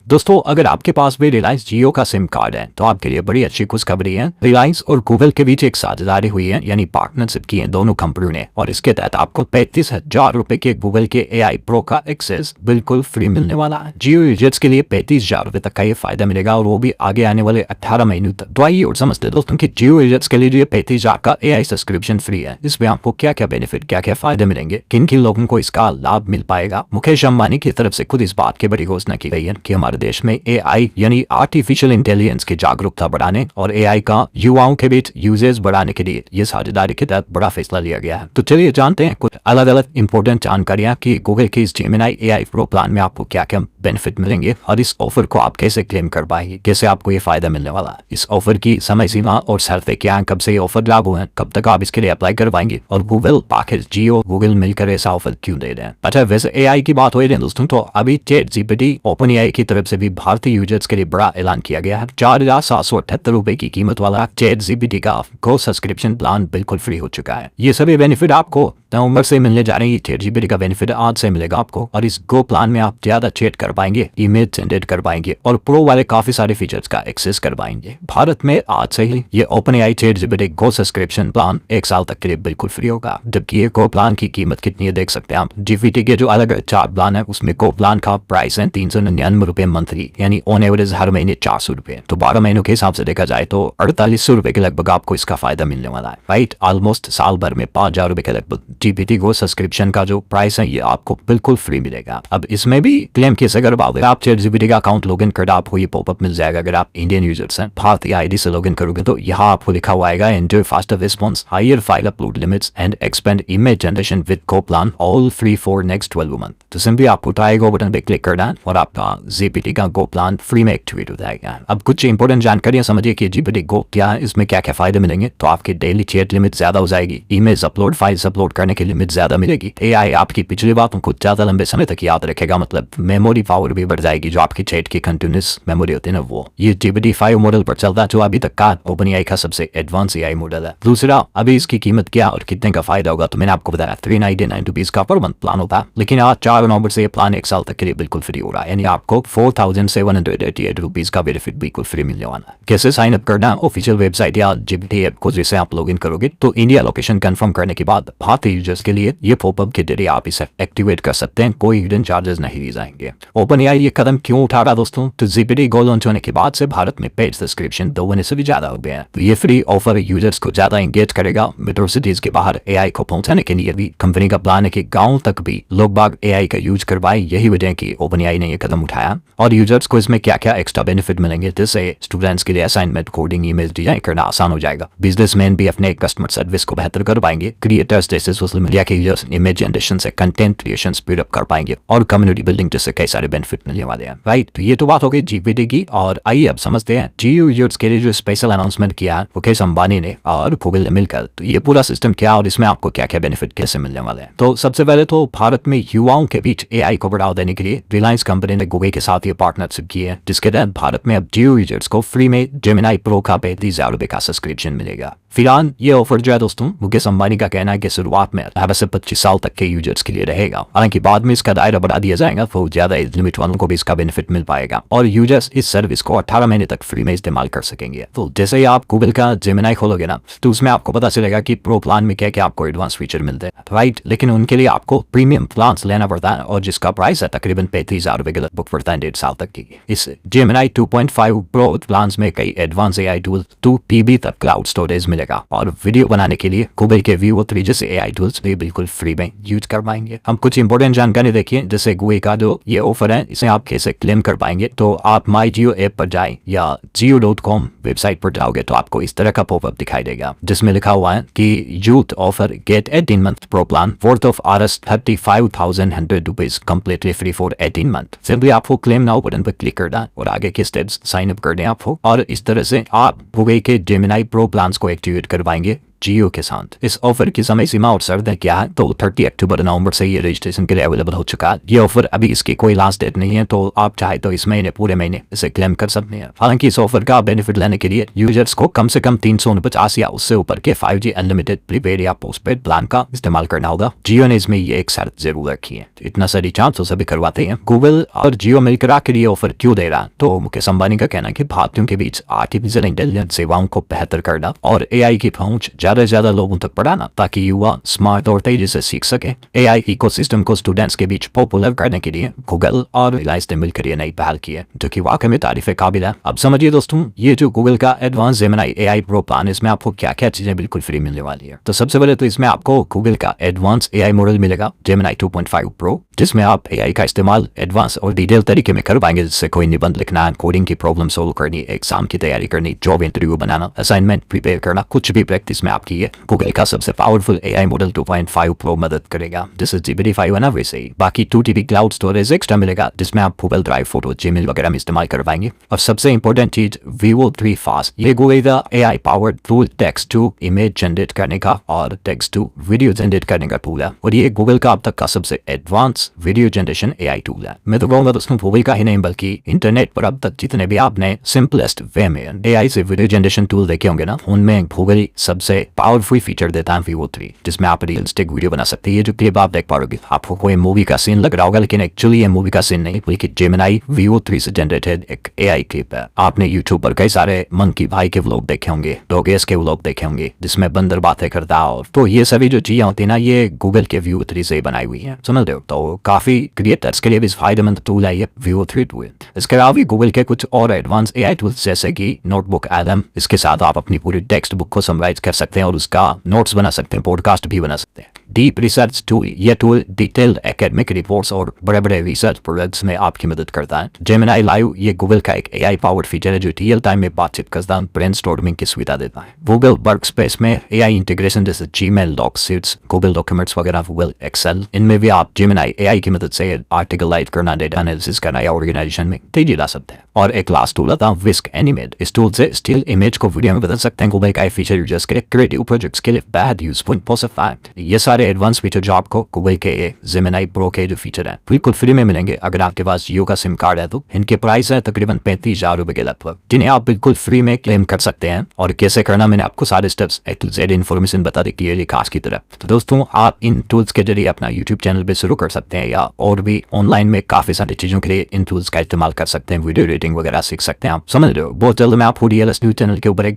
दोस्तों, अगर आपके पास भी रिलायंस जियो का सिम कार्ड है तो आपके लिए बड़ी अच्छी खुशखबरी है। रिलायंस और गूगल के बीच एक साझेदारी हुई है, यानी पार्टनरशिप की है दोनों कंपनियों ने, और इसके तहत आपको 35,000 रुपए के गूगल के AI प्रो का एक्सेस बिल्कुल फ्री मिलने वाला है। जियो यूजर्स के लिए 35,000 रुपए तक का ये फायदा मिलेगा, और वो भी आगे आने वाले 18 महीनों तक। तो आइए और समझते दोस्तों कि जियो यूजर्स के लिए जो 35,000 का AI सब्सक्रिप्शन फ्री है, इसमें आपको क्या क्या बेनिफिट, क्या क्या फायदे मिलेंगे, किन किन लोगों को इसका लाभ मिल पाएगा। मुकेश अंबानी की तरफ से खुद इस बात की बड़ी घोषणा की गई है कि हमारे देश में AI यानी आर्टिफिशियल इंटेलिजेंस की जागरूकता बढ़ाने और AI का युवाओं के बीच यूजेस बढ़ाने के लिए ये साझेदारी के तहत बड़ा फैसला लिया गया है। तो चलिए जानते हैं कुछ अलग अलग इंपॉर्टेंट जानकारियां कि गूगल के इस Gemini AI प्रो प्लान में आपको क्या क्या बेनिफिट मिलेंगे और इस ऑफर को आप कैसे क्लेम कर पाएंगे, कैसे आपको ये फायदा मिलने वाला है। इस ऑफर की समय सीमा और शर्तें क्या हैं, कब से ये ऑफर लागू है, कब तक आप इसके लिए अप्लाई कर पाएंगे, और गूगल आखिर जियो गूगल मिलकर ऐसा ऑफर क्यों दे रहे हैं। अच्छा, वैसे AI की बात हो रही है दोस्तों, तो अभी ChatGPT OpenAI की तरफ से भी भारतीय यूजर्स के लिए बड़ा ऐलान किया गया है। 4,778 रुपए की कीमत वाला ChatGPT का गो सब्सक्रिप्शन प्लान बिल्कुल फ्री हो चुका है। ये सभी बेनिफिट आपको नवंबर से मिलने जा रही है। ChatGPT का बेनिफिट आज से मिलेगा आपको, और इस गो प्लान में आप ज्यादा चैट कर पाएंगे, ईमेल जनरेट कर पाएंगे, और प्रो वाले काफी सारे फीचर्स का एक्सेस कर पाएंगे। भारत में आज से ही ये OpenAI ChatGPT गो सब्सक्रिप्शन प्लान 1 साल तक के लिए बिल्कुल फ्री होगा। जबकि ये गो प्लान की कीमत कितनी है देख सकते हैं आप। GPT के जो अलग 4 प्लान है उसमें गो प्लान का प्राइस है 399 रुपए मंथली, यानी ऑन एवरेज हर महीने 400 रुपए। तो 12 महीनों के हिसाब से देखा जाए तो 4800 रुपए के लगभग आपको इसका फायदा मिलने वाला है। राइट, ऑलमोस्ट साल भर में 5,000 रुपए के लगभग GPT गो सब्सक्रिप्शन का जो प्राइस है ये आपको बिल्कुल फ्री मिलेगा। अब इसमें भी क्लेम कैसे कर पाओगे आप। ChatGPT का अकाउंट लॉगिन कर आपको ये पॉपअप मिल जाएगा। अगर आप इंडियन यूजर्स हैं, भारतीय आईडी से लॉगिन करोगे तो यहाँ आपको लिखा हुआ आएगा enjoy faster response, higher file upload limits and expand image generation with go plan, all free for next 12 month. तो सिंपली आपको ट्राई गो बटन पे क्लिक करना है और आपका GPT का गो प्लान फ्री में एक्टिवेट हो जाएगा। अब कुछ इंपॉर्टेंट जानकारियां समझिए कि GPT गो क्या है, इसमें क्या क्या फायदे मिलेंगे। तो आपकी डेली चैट लिमिट ज्यादा हो जाएगी, इमेज अपलोड फाइल्स अपलोड करने की लिमिट ज्यादा मिलेगी, AI आपकी पिछली बातों को ज्यादा लंबे समय तक याद रखेगा, मतलब मेमोरी पावर भी बढ़ जाएगी। जो आपकी चैट की कंटिन्यूस मेमोरी होती है ना, वो ये GPT-5 मॉडल पर चलता है, जो अभी तक का OpenAI का सबसे एडवांस AI मॉडल है। दूसरा, अभी इसकी कीमत क्या और कितने का फायदा होगा, तो मैंने आपको बताया 399 रुपीज का पर मंथ प्लान होता है, लेकिन आज 4 नवंबर से ये प्लान 1 साल तक के लिए बिल्कुल फ्री हो रहा है, यानी आपको 4,788 रुपीज का बेनिफिट बिल्कुल फ्री मिलने वाला है। कैसे साइन अप करना है, ऑफिशियल वेबसाइट या GPT ऐप को जिसे आप लॉगिन करोगे तो इंडिया लोकेशन कंफर्म करने के बाद भारतीय यूजर्स के लिए ये पॉपअप के जरिए आप इसे एक्टिवेट कर सकते हैं, कोई हिडन चार्जेस नहीं दिए जाएंगे। OpenAI ये कदम क्यों उठा रहा दोस्तों, तो GPT गो लॉन्च होने के बाद से भारत में पेड सब्सक्रिप्शन 2 गुने से भी ज्यादा हो गया है। तो ये फ्री ऑफर यूजर्स को ज्यादा एंगेज करेगा। मेट्रो सिटीज के बाहर AI को पहुंचाने के लिए भी कंपनी का प्लान है कि गाँव तक भी लोग बाग AI का यूज करवाए। यही वजह की OpenAI ने यह कदम उठाया। और यूजर्स को इसमें क्या क्या एक्स्ट्रा बेनिफिट मिलेंगे, जैसे स्टूडेंट्स के लिए असाइनमेंट, कोडिंग, इमेज डिजाइन करना आसान हो जाएगा। बिजनेसमैन भी अपने कस्टमर सर्विस को बेहतर कर पाएंगे। क्रिएटर्स जैसे सोशल मीडिया के यूजर्स इमेज जनरेशन से कंटेंट क्रिएशन स्पीड अप कर पाएंगे, और कम्युनिटी बिल्डिंग जैसे कई सारे बेनिफिट मिलने वाले हैं। राइट, तो ये तो बात हो गई GPT की। और आइए अब समझते हैं जियो यूजर्स के लिए जो स्पेशल अनाउंसमेंट किया मुकेश अंबानी ने और गूगल ने मिलकर, तो ये पूरा सिस्टम क्या और इसमें आपको क्या क्या बेनिफिट कैसे मिलने वाले हैं। तो सबसे पहले तो भारत में युवाओं के बीच AI को बढ़ावा देने के लिए रिलायंस कंपनी ने गूगल के साथ ये पार्टनरशिप की है, जिसके तहत भारत में अब जियो यूजर्स को फ्री में Gemini प्रो का 35,000 रुपए का सब्सक्रिप्शन मिलेगा। फिलहाल ये ऑफर जो है दोस्तों, मुकेश अंबानी का कहना है कि शुरुआत में 18 से 25 साल तक के यूजर्स के लिए रहेगा, हालांकि बाद में इसका दायरा बढ़ा दिया जाएगा, तो ज्यादा एज लिमिट वालों को भी इसका बेनिफिट मिल पाएगा, और यूजर्स इस सर्विस को 18 महीने तक फ्री में इस्तेमाल कर सकेंगे। तो जैसे ही आप गूगल का Gemini खोलोगे ना, तो उसमें आपको पता चलेगा कि प्रो प्लान में क्या क्या आपको एडवांस फीचर मिलते हैं। राइट, लेकिन उनके लिए आपको प्रीमियम प्लान लेना पड़ता है, और जिसका प्राइस है तकरीबन 35,000 रुपए के लगभग पड़ता है 1.5 साल तक की। इस Gemini 2.5 प्रो प्लान में कई एडवांस AI टूल 2 TB तक क्लाउड स्टोरेज मिलेगा, और वीडियो बनाने के लिए गूगल के Veo 3 जैसे AI टूल्स भी बिल्कुल फ्री में यूज कर पाएंगे। हम कुछ इंपॉर्टेंट जानकारी देखिए, जैसे गूगल का जो ये ऑफर है इसे आप कैसे क्लेम कर पाएंगे। तो आप माई जियो ऐप पर जाए या jio.com वेबसाइट पर जाओगे तो आपको इस तरह का पॉपअप दिखाई देगा, जिसमें लिखा हुआ है कि youth offer get 18 month pro plan worth of ₹35,100 rupees completely free for 18 month. Simply आपको क्लेम नाउ बटन पर क्लिक करना और आगे के स्टेप्स साइन अप कर दें आपको, और इस तरह से आप गूगल के Gemini प्रो प्लान को एक्टिवेट कर पाएंगे जियो के साथ। इस ऑफर की समय सीमा और शर्तें क्या है, तो 30 अक्टूबर नवंबर से ये रजिस्ट्रेशन के लिए अवेलेबल हो चुका है। ये ऑफर अभी इसकी कोई लास्ट डेट नहीं है, तो आप चाहे तो इस महीने पूरे महीने इसे क्लेम कर सकते हैं। हालांकि इस ऑफर का बेनिफिट लेने के लिए यूजर्स को कम से कम 349 या उससे ऊपर के 5G अनलिमिटेड प्रीपेड या पोस्टपेड प्लान का इस्तेमाल करना होगा। जियो ने इसमें ये एक शर्त जरूर रखी है। तो इतना सारी चांस तो सभी करवाते हैं। गूगल और जियो मिलकर आखिर ये ऑफर क्यों दे रहा, तो मुकेश अंबानी का कहना है कि भारतीयों के बीच आर्टिफिशियल इंटेलिजेंस सेवाओं को बेहतर करना और AI की पहुंच ज्यादा से ज्यादा लोगों तक बढ़ाना, ताकि युवा स्मार्ट और तेजी से सीख सके। AI इकोसिस्टम को स्टूडेंट्स के बीच पॉपुलर करने के लिए गूगल और रिलायंस ने मिलकर ये नई पहल की है, जो कि वाकई में तारीफ काबिल है। अब समझिए दोस्तों, ये जो गूगल का advance Gemini AI pro plan, इसमें आपको क्या क्या चीजें बिल्कुल फ्री मिलने वाली है। तो सबसे पहले तो इसमें आपको गूगल का एडवांस AI मॉडल मिलेगा जेमिनी 2.5 प्रो, जिसमें आप AI का इस्तेमाल एडवांस और डिटेल तरीके में कर पाएंगे, जिससे कोई निबंध लिखना, कोडिंग की प्रॉब्लम सोल्व करनी, एग्जाम की तैयारी करनी, जॉब इंटरव्यू बनाना, असाइनमेंट प्रिपेयर करना, कुछ भी प्रैक्टिस में आपकी है गूगल का सबसे पावरफुल AI मॉडल 2.5 प्रो मदद करेगा। दिस इज GPT-5 ना वैसे ही। बाकी 2 TB क्लाउड स्टोरेज एक्स्ट्रा मिलेगा, जिसमें आप गूगल ड्राइव, फोटो, जीमेल वगैरह में इस्तेमाल कर पाएंगे। और सबसे इंपॉर्टेंट चीज Vivo 3 फास्ट, ये गूगल का AI powered tool text to image generate करने का और टेक्स्ट टू वीडियो जनरेट करने का टूल है, और ये गूगल का अब तक का सबसे advance video generation AI tool है। मैं तो कहूँगा दोस्तों, गूगल का ही नहीं बल्कि इंटरनेट पर अब तक जितने भी आपने सिंपलेस्ट वे में AI से वीडियो जनरेशन टूल देखे होंगे ना, उनमें गूगल सबसे पावरफुल फीचर देता है Vivo 3, जिसमें आप रियलिस्टिक वीडियो बना सकते हैं। ये जो क्लिप आप देख पाओगे, आपको कोई मूवी का सीन लग रहा होगा, लेकिन एक्चुअली ये मूवी का सीन नहीं, बल्कि जेमिनी Vivo 3 से जनरेटेड एक AI क्लिप है। आपने यूट्यूब पर कई सारे मंकी भाई के व्लॉग देखे होंगे, डॉगेस के व्लॉग देखे होंगे, जिसमें बंदर बातें करता है, और तो ये सभी जो चीजें होती है ना, ये गूगल के Vivo 3 से बनाई हुई है, समझ रहे हो। तो काफी क्रिएटर्स के लिए भी फायदेमंद टूल है ये Vivo 3 टूल। इसके अलावा गूगल के कुछ और एडवांस AI टूल्स जैसे कि नोटबुक एडम, इसके साथ आप अपनी पूरी टेक्स्ट बुक को समराइज कर सकते हैं और उसका नोट्स बना सकते हैं, पॉडकास्ट भी बना सकते हैं। डीप रिसर्च टूल, ये टूल डिटेल्ड एकेडमिक रिपोर्ट्स और बड़े बड़े रिसर्च प्रोजेक्ट्स में आपकी मदद करता है। जेमिनी लाइव, ये गूगल का एक AI पावर्ड फीचर है जो रियल टाइम में बातचीत करता है, ब्रेनस्टॉर्मिंग की सुविधा देता है। गूगल वर्कस्पेस में AI इंटीग्रेशन जैसे जीमेल, डॉक्सीट्स, गूगल डॉक्यूमेंट्स वगैरह, गूगल एक्सेल, इनमें भी आप जेमिनी AI की मदद से आर्टिकल राइट करना, डेटा एनालिसिस करना या ऑर्गेनाइजेशन में तेजी ला सकते हैं। और एक लास्ट टूल आता है विस्क एनिमेट। इस टूल से स्टिल इमेज को वीडियो में बदल सकते हैं। गूगल का ये फीचर यूजर्स के लिए क्रिएटिव प्रोजेक्ट्स के लिए बेहद यूजफुल पॉसिबल। ये सारे एडवांस फीचर जो आपको गूगल के जेमिनी प्रो के जो फीचर है बिल्कुल फ्री में मिलेंगे अगर आपके पास जियो का सिम कार्ड है। तो इनके प्राइस है तकरीबन 35,000 रुपए के लगभग, जिन्हें आप बिल्कुल फ्री में क्लेम कर सकते हैं। और कैसे करना, मैंने आपको सारे steps A to Z information बता दी क्लियरली खास की तरह। तो दोस्तों, आप इन टूल्स के जरिए अपना यूट्यूब चैनल भी शुरू कर सकते हैं, या और भी ऑनलाइन में काफी सारी चीजों के लिए इन टूल्स का इस्तेमाल कर सकते हैं। वीडियो एडिटिंग वगैरह सीख सकते हैं। आप समझ रहे हो। बहुत जल्द मैं आपको DLS न्यूज चैनल के ऊपर एक